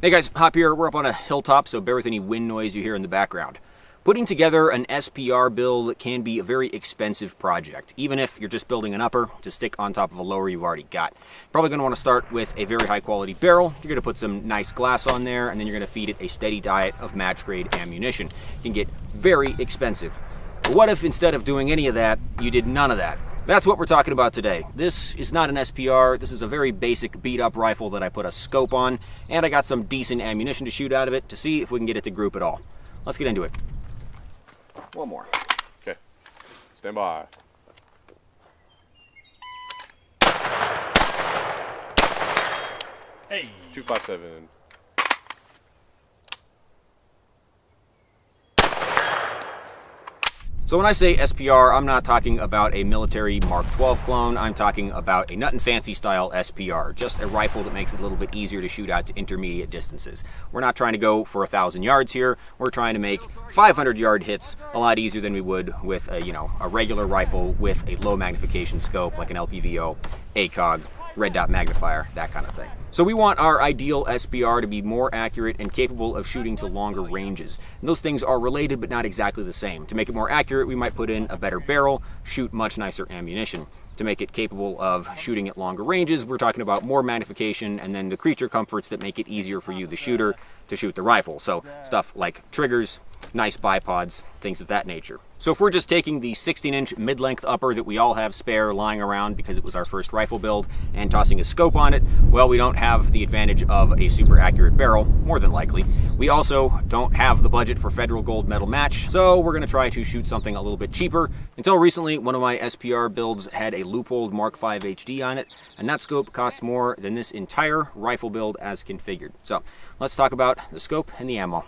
Hey guys, Hop here. We're up on a hilltop, so bear with any wind noise you hear in the background. Putting together an SPR build can be a very expensive project, even if you're just building an upper to stick on top of a lower you've already got. Probably going to want to start with a very high quality barrel. You're going to put some nice glass on there, and then you're going to feed it a steady diet of match grade ammunition. It can get very expensive. But what if instead of doing any of that, you did none of that? That's what we're talking about today. This is not an SPR. This is a very basic beat-up rifle that I put a scope on, and I got some decent ammunition to shoot out of it to see if we can get it to group at all. Let's get into it. One more. Okay. Stand by. Hey. 257. So when I say SPR, I'm not talking about a military Mark 12 clone. I'm talking about a nut and fancy style SPR, just a rifle that makes it a little bit easier to shoot out to intermediate distances. We're not trying to go for 1,000 yards here. We're trying to make 500-yard hits a lot easier than we would with a regular rifle with a low magnification scope like an LPVO, ACOG, red dot magnifier, that kind of thing. So we want our ideal SPR to be more accurate and capable of shooting to longer ranges. And those things are related but not exactly the same. To make it more accurate, we might put in a better barrel, shoot much nicer ammunition. To make it capable of shooting at longer ranges, we're talking about more magnification and then the creature comforts that make it easier for you, the shooter, to shoot the rifle. So stuff like triggers, nice bipods, things of that nature. So if we're just taking the 16-inch mid-length upper that we all have spare lying around because it was our first rifle build and tossing a scope on it, well, we don't have the advantage of a super accurate barrel, more than likely. We also don't have the budget for federal gold medal match, so we're going to try to shoot something a little bit cheaper. Until recently, one of my SPR builds had a loopholed Mark V HD on it, and that scope cost more than this entire rifle build as configured. So let's talk about the scope and the ammo.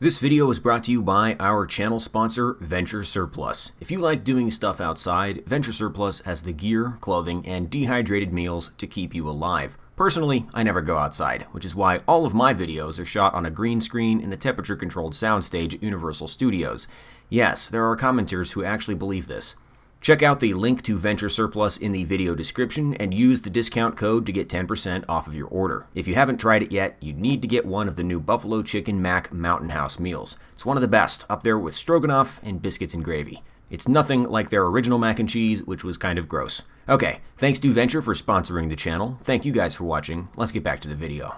This video is brought to you by our channel sponsor, Venture Surplus. If you like doing stuff outside, Venture Surplus has the gear, clothing, and dehydrated meals to keep you alive. Personally, I never go outside, which is why all of my videos are shot on a green screen in a temperature-controlled soundstage at Universal Studios. Yes, there are commenters who actually believe this. Check out the link to Venture Surplus in the video description and use the discount code to get 10% off of your order. If you haven't tried it yet, you need to get one of the new Buffalo Chicken Mac Mountain House meals. It's one of the best, up there with stroganoff and biscuits and gravy. It's nothing like their original mac and cheese, which was kind of gross. Okay, thanks to Venture for sponsoring the channel. Thank you guys for watching. Let's get back to the video.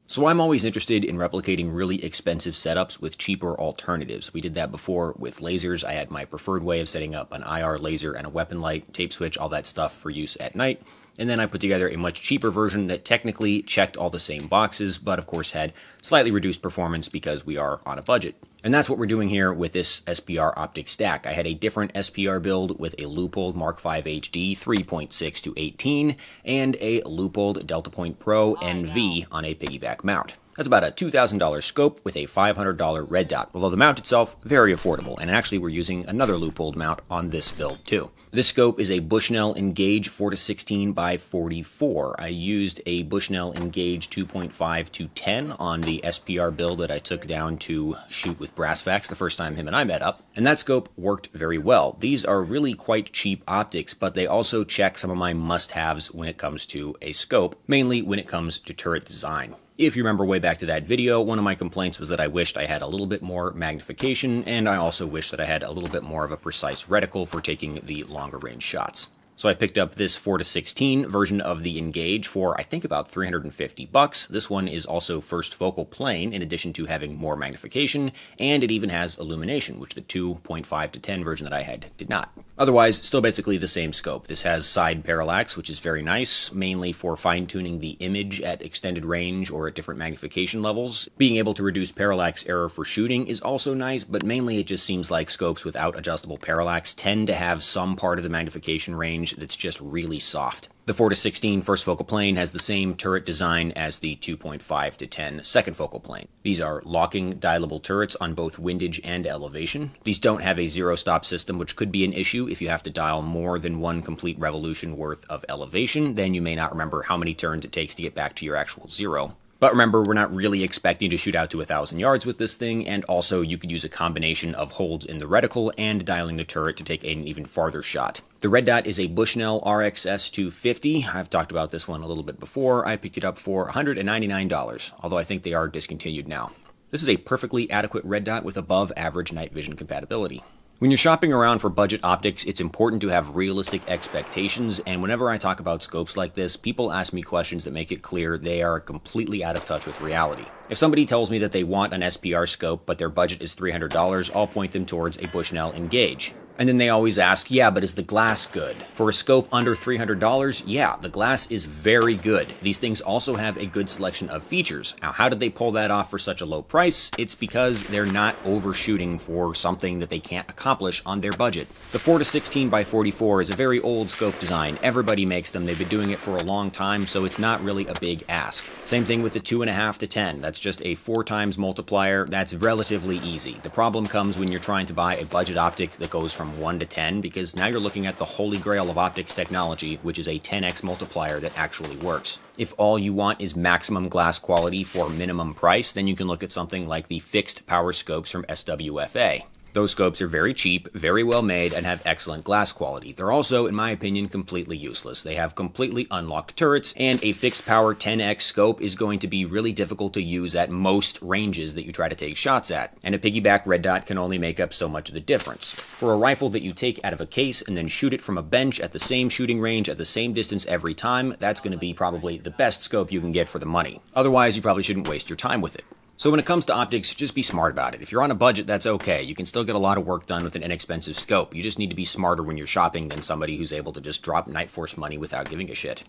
So I'm always interested in replicating really expensive setups with cheaper alternatives. We did that before with lasers. I had my preferred way of setting up an IR laser and a weapon light, tape switch, all that stuff for use at night. And then I put together a much cheaper version that technically checked all the same boxes, but of course had slightly reduced performance because we are on a budget. And that's what we're doing here with this SPR Optic stack. I had a different SPR build with a loopholed Mark V HD 3.6 to 18 and a loopholed Delta Point Pro NV on a piggyback mount. That's about a $2,000 scope with a $500 red dot, although the mount itself, very affordable, and actually we're using another loopholed mount on this build too. This scope is a Bushnell Engage 4-16 by 44. I used a Bushnell Engage 2.5 to 10 on the SPR build that I took down to shoot with Brassfax the first time him and I met up, and that scope worked very well. These are really quite cheap optics, but they also check some of my must-haves when it comes to a scope, mainly when it comes to turret design. If you remember way back to that video, one of my complaints was that I wished I had a little bit more magnification, and I also wished that I had a little bit more of a precise reticle for taking the longer range shots. So I picked up this 4-16 version of the Engage for, I think, about $350. This one is also first focal plane, in addition to having more magnification, and it even has illumination, which the 2.5 to 10 version that I had did not. Otherwise, still basically the same scope. This has side parallax, which is very nice, mainly for fine-tuning the image at extended range or at different magnification levels. Being able to reduce parallax error for shooting is also nice, but mainly it just seems like scopes without adjustable parallax tend to have some part of the magnification range that's just really soft. The 4-16 first focal plane has the same turret design as the 2.5 to 10 second focal plane. These are locking dialable turrets on both windage and elevation. These don't have a zero stop system, which could be an issue if you have to dial more than one complete revolution worth of elevation. Then you may not remember how many turns it takes to get back to your actual zero. But remember, we're not really expecting to shoot out to 1,000 yards with this thing, and also you could use a combination of holds in the reticle and dialing the turret to take an even farther shot. The red dot is a Bushnell RXS 250. I've talked about this one a little bit before. I picked it up for $199, although I think they are discontinued now. This is a perfectly adequate red dot with above average night vision compatibility. When you're shopping around for budget optics, it's important to have realistic expectations, and whenever I talk about scopes like this, people ask me questions that make it clear they are completely out of touch with reality. If somebody tells me that they want an SPR scope, but their budget is $300, I'll point them towards a Bushnell Engage. And then they always ask, yeah, but is the glass good? For a scope under $300, yeah, the glass is very good. These things also have a good selection of features. Now, how did they pull that off for such a low price? It's because they're not overshooting for something that they can't accomplish on their budget. The 4-16x44 is a very old scope design. Everybody makes them. They've been doing it for a long time, so it's not really a big ask. Same thing with the 2.5-10. That's just a 4 times multiplier. That's relatively easy. The problem comes when you're trying to buy a budget optic that goes from 1 to 10, because now you're looking at the holy grail of optics technology, which is a 10x multiplier that actually works. If all you want is maximum glass quality for minimum price, then you can look at something like the fixed power scopes from SWFA. Those scopes are very cheap, very well made, and have excellent glass quality. They're also, in my opinion, completely useless. They have completely unlocked turrets, and a fixed power 10x scope is going to be really difficult to use at most ranges that you try to take shots at, and a piggyback red dot can only make up so much of the difference. For a rifle that you take out of a case and then shoot it from a bench at the same shooting range at the same distance every time, that's going to be probably the best scope you can get for the money. Otherwise, you probably shouldn't waste your time with it. So when it comes to optics, just be smart about it. If you're on a budget, that's okay. You can still get a lot of work done with an inexpensive scope. You just need to be smarter when you're shopping than somebody who's able to just drop Night Force money without giving a shit.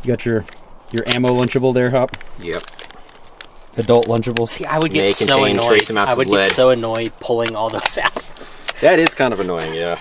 You got your ammo lunchable there, Hop? Yep. Adult lunchables? See, I would get so annoyed. I would get so annoyed pulling all those out. That is kind of annoying, yeah.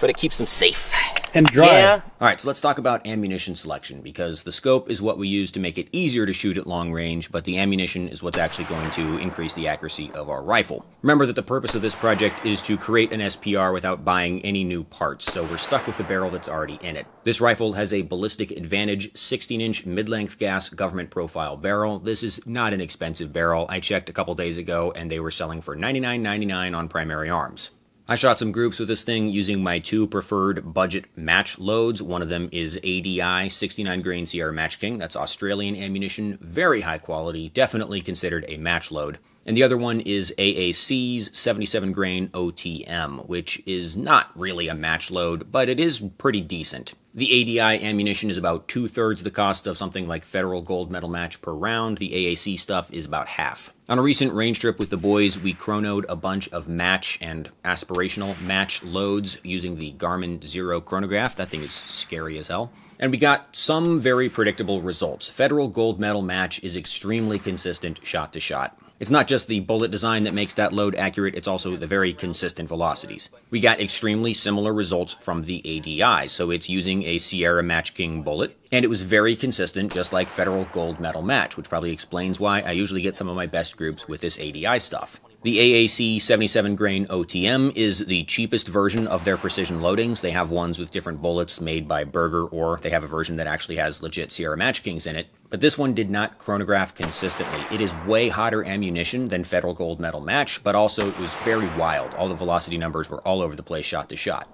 But it keeps them safe. And dry. Yeah. Alright, so let's talk about ammunition selection, because the scope is what we use to make it easier to shoot at long range, but the ammunition is what's actually going to increase the accuracy of our rifle. Remember that the purpose of this project is to create an SPR without buying any new parts, so we're stuck with the barrel that's already in it. This rifle has a Ballistic Advantage 16-inch mid-length gas government profile barrel. This is not an expensive barrel. I checked a couple days ago, and they were selling for $99.99 on Primary Arms. I shot some groups with this thing using my 2 preferred budget match loads. One of them is ADI 69 grain Sierra Match King. That's Australian ammunition, very high quality, definitely considered a match load. And the other one is AAC's 77 grain OTM, which is not really a match load, but it is pretty decent. The ADI ammunition is about 2/3 the cost of something like Federal Gold Medal Match per round. The AAC stuff is about half. On a recent range trip with the boys, we chronoed a bunch of match and aspirational match loads using the Garmin Zero chronograph. That thing is scary as hell. And we got some very predictable results. Federal Gold Medal Match is extremely consistent shot to shot. It's not just the bullet design that makes that load accurate, it's also the very consistent velocities. We got extremely similar results from the ADI, so it's using a Sierra Match King bullet, and it was very consistent, just like Federal Gold Medal Match, which probably explains why I usually get some of my best groups with this ADI stuff. The AAC 77 grain OTM is the cheapest version of their precision loadings. They have ones with different bullets made by Berger, or they have a version that actually has legit Sierra Match Kings in it. But this one did not chronograph consistently. It is way hotter ammunition than Federal Gold Medal Match, but also it was very wild. All the velocity numbers were all over the place shot to shot.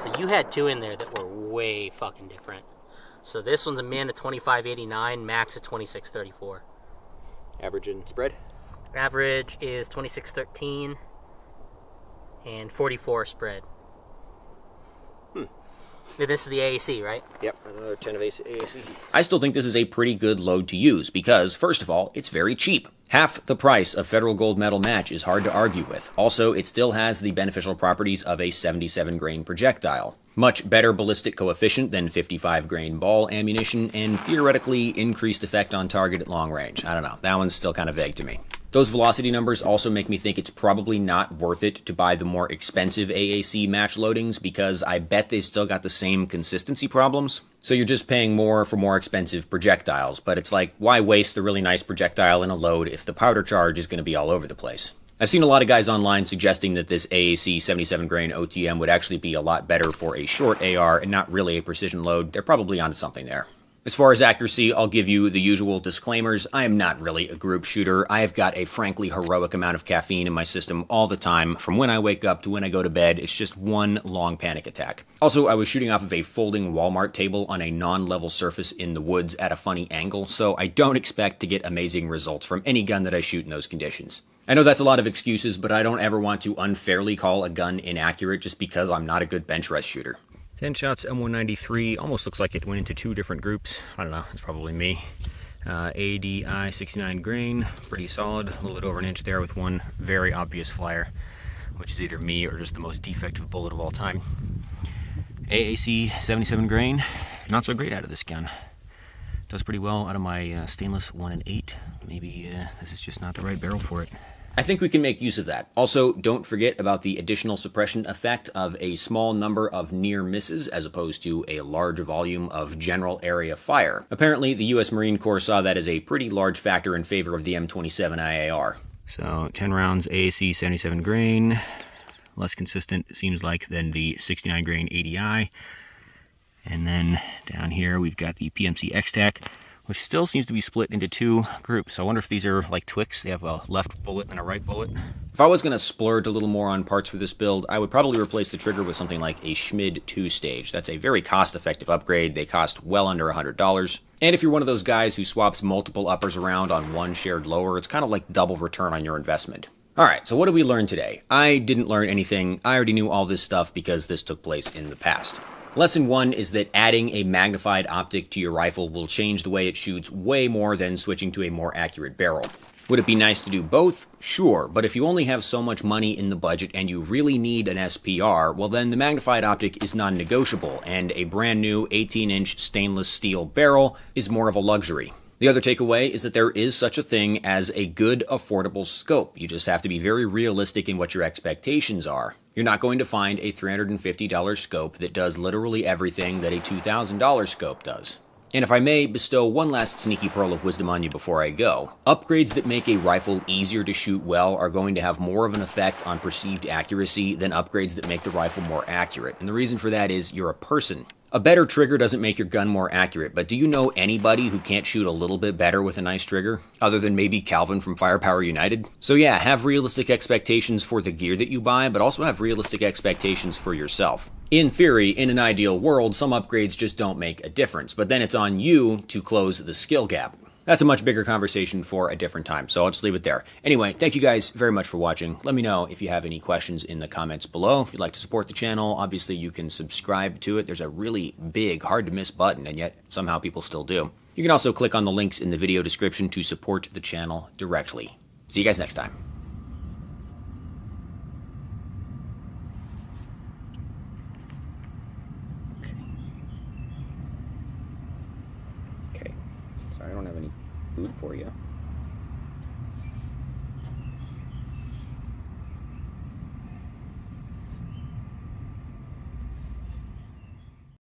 So you had 2 in there that were way fucking different. So this one's a min of 2589, max of 2634. Average and spread? Average is 2613 and 44 spread. This is the AAC, right? Yep, another 10 of AAC. I still think this is a pretty good load to use because, first of all, it's very cheap. Half the price of Federal Gold Medal Match is hard to argue with. Also, it still has the beneficial properties of a 77 grain projectile. Much better ballistic coefficient than 55 grain ball ammunition, and theoretically increased effect on target at long range. I don't know, that one's still kind of vague to me. Those velocity numbers also make me think it's probably not worth it to buy the more expensive AAC match loadings because I bet they still got the same consistency problems. So you're just paying more for more expensive projectiles, but it's like, why waste the really nice projectile in a load if the powder charge is going to be all over the place? I've seen a lot of guys online suggesting that this AAC 77 grain OTM would actually be a lot better for a short AR and not really a precision load. They're probably onto something there. As far as accuracy, I'll give you the usual disclaimers. I am not really a group shooter. I have got a frankly heroic amount of caffeine in my system all the time. From when I wake up to when I go to bed, it's just one long panic attack. Also, I was shooting off of a folding Walmart table on a non-level surface in the woods at a funny angle, so I don't expect to get amazing results from any gun that I shoot in those conditions. I know that's a lot of excuses, but I don't ever want to unfairly call a gun inaccurate just because I'm not a good bench rest shooter. 10 shots M193, almost looks like it went into two different groups. I don't know, it's probably me. ADI 69 grain, pretty solid. A little bit over an inch there with one very obvious flyer, which is either me or just the most defective bullet of all time. AAC 77 grain, not so great out of this gun. Does pretty well out of my stainless 1 and 8. Maybe this is just not the right barrel for it. I think we can make use of that. Also, don't forget about the additional suppression effect of a small number of near misses as opposed to a large volume of general area fire. Apparently, the US Marine Corps saw that as a pretty large factor in favor of the M27 IAR. So, 10 rounds AAC 77 grain. Less consistent, it seems like, than the 69 grain ADI. And then down here, we've got the PMC X-Tac, which still seems to be split into two groups. So I wonder if these are like Twix. They have a left bullet and a right bullet. If I was going to splurge a little more on parts for this build, I would probably replace the trigger with something like a Schmid 2-stage. That's a very cost-effective upgrade. They cost well under $100. And if you're one of those guys who swaps multiple uppers around on one shared lower, it's kind of like double return on your investment. Alright, so what did we learn today? I didn't learn anything. I already knew all this stuff because this took place in the past. Lesson 1 is that adding a magnified optic to your rifle will change the way it shoots way more than switching to a more accurate barrel. Would it be nice to do both? Sure, but if you only have so much money in the budget and you really need an SPR, well then the magnified optic is non-negotiable, and a brand new 18-inch stainless steel barrel is more of a luxury. The other takeaway is that there is such a thing as a good, affordable scope. You just have to be very realistic in what your expectations are. You're not going to find a $350 scope that does literally everything that a $2,000 scope does. And if I may bestow one last sneaky pearl of wisdom on you before I go, upgrades that make a rifle easier to shoot well are going to have more of an effect on perceived accuracy than upgrades that make the rifle more accurate. And the reason for that is you're a person. A better trigger doesn't make your gun more accurate, but do you know anybody who can't shoot a little bit better with a nice trigger? Other than maybe Calvin from Firepower United? So yeah, have realistic expectations for the gear that you buy, but also have realistic expectations for yourself. In theory, in an ideal world, some upgrades just don't make a difference, but then it's on you to close the skill gap. That's a much bigger conversation for a different time, so I'll just leave it there. Anyway, thank you guys very much for watching. Let me know if you have any questions in the comments below. If you'd like to support the channel, obviously you can subscribe to it. There's a really big, hard-to-miss button, and yet somehow people still do. You can also click on the links in the video description to support the channel directly. See you guys next time. Okay. Sorry, I don't have any food for you.